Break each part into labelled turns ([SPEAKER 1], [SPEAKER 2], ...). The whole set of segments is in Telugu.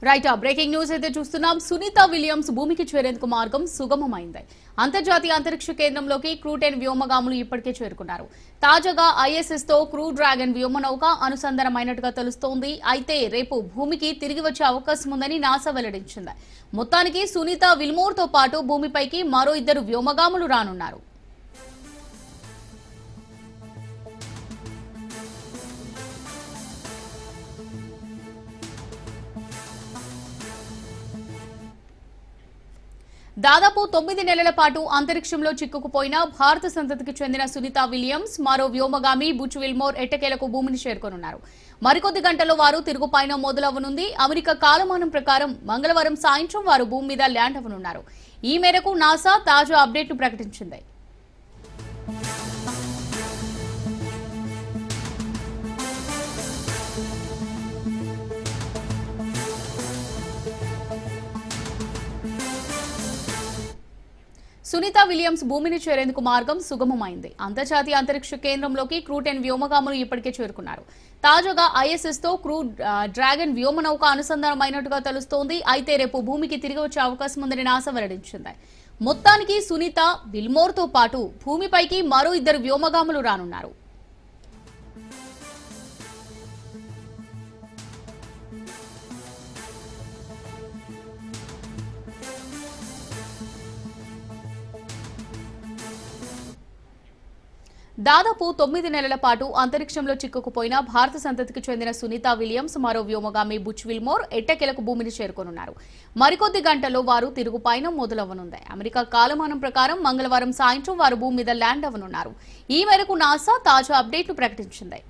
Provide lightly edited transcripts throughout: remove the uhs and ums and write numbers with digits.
[SPEAKER 1] రైట్ బ్రేకింగ్ న్యూస్ అయితే చూస్తున్నాం. సునీత విలియమ్స్ భూమికి చేరేందుకు మార్గం సుగమమైంది. అంతర్జాతీయ అంతరిక్ష కేంద్రంలోకి క్రూ-10 వ్యోమగాములు ఇప్పటికే చేరుకున్నారు. తాజాగా ఐఎస్ఎస్ తో క్రూ డ్రాగన్ వ్యోమనౌక అనుసంధానమైనట్టుగా తెలుస్తోంది. అయితే రేపు భూమికి తిరిగి వచ్చే అవకాశం ఉందని నాసా వెల్లడించింది. మొత్తానికి సునీత విల్మోర్ తో పాటు భూమిపైకి మరో 2 వ్యోమగాములు రానున్నారు. దాదాపు 9 నెలల పాటు అంతరిక్షంలో చిక్కుకుపోయిన భారత సంతతికి చెందిన సునీత విలియమ్స్ మరో వ్యోమగామి బుచ్ విల్మోర్ ఎట్టకేలకు భూమిని చేరుకోనున్నారు. మరికొద్ది గంటల్లో వారు తిరుగు పయనం మొదలవనుంది. అమెరికా కాలమానం ప్రకారం మంగళవారం సాయంత్రం వారు భూమి మీద ల్యాండ్ అవ్వనున్నారు. ఈ మేరకు నాసా తాజా అప్డేట్ను ప్రకటించింది. సునీత విలియమ్స్ భూమిని చేరేందుకు మార్గం సుగమమైంది. అంతర్జాతీయ అంతరిక్ష కేంద్రంలోకి క్రూ-10 వ్యోమగాములు ఇప్పటికే చేరుకున్నారు. తాజాగా ఐఎస్ఎస్ తో క్రూ డ్రాగన్ వ్యోమనౌక అనుసంధానమైనట్టుగా తెలుస్తోంది. అయితే రేపు భూమికి తిరిగి వచ్చే అవకాశం ఉందని నాసా వెల్లడించింది. మొత్తానికి సునీత విల్మోర్ తో పాటు భూమిపైకి మరో 2 వ్యోమగాములు రానున్నారు. దాదాపు 9 నెలల పాటు అంతరిక్షంలో చిక్కుకుపోయిన భారత సంతతికి చెందిన సునీత విలియమ్స్ మరో వ్యోమగామి బుచ్ విల్మోర్ ఎట్టకేలకు భూమిని చేరుకోనున్నారు. మరికొద్ది గంటల్లో వారు తిరుగు పయనం మొదలవ్వనుంది. అమెరికా కాలమానం ప్రకారం మంగళవారం సాయంత్రం వారు భూమి మీద ల్యాండ్ అవ్వనున్నారు. ఈ మేరకు నాసా తాజా అప్డేట్ను ప్రకటించింది.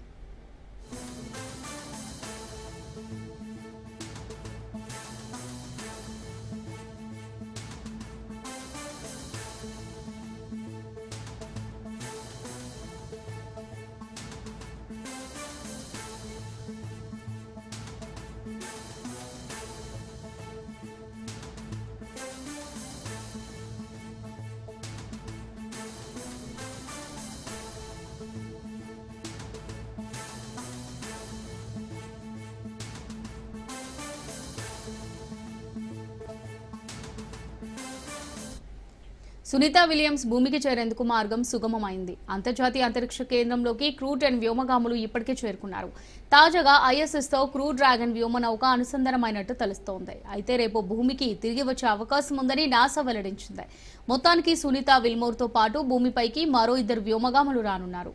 [SPEAKER 1] సునీత విలియమ్స్ భూమికి చేరేందుకు మార్గం సుగమమైంది. అంతర్జాతీయ అంతరిక్ష కేంద్రంలోకి క్రూ-10 వ్యోమగాములు ఇప్పటికే చేరుకున్నారు. తాజాగా ఐఎస్ఎస్ తో క్రూ డ్రాగన్ వ్యోమనౌక అనుసంధానమైనట్టు తెలుస్తోంది. అయితే రేపు భూమికి తిరిగి వచ్చే అవకాశం ఉందని నాసా వెల్లడించింది. మొత్తానికి సునీత విల్మోర్ తో పాటు భూమిపైకి మరో 2 వ్యోమగాములు రానున్నారు.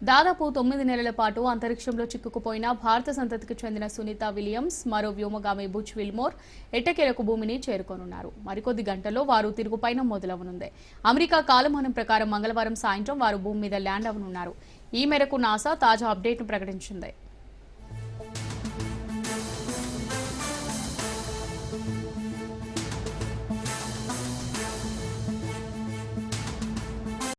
[SPEAKER 1] దాదాపు 9 నెలల పాటు అంతరిక్షంలో చిక్కుకుపోయిన భారత సంతతికి చెందిన సునీత విలియమ్స్ మరో వ్యోమగామి బుచ్ విల్మోర్ ఎట్టకేలకు భూమిని చేరుకోనున్నారు. మరికొద్ది గంటల్లో వారు తిరుగు పయనం మొదలవనుంది. అమెరికా కాలమానం ప్రకారం మంగళవారం సాయంత్రం వారు భూమి మీద ల్యాండ్ అవ్వనున్నారు. ఈ మేరకు నాసా తాజా అప్డేట్ను ప్రకటించింది.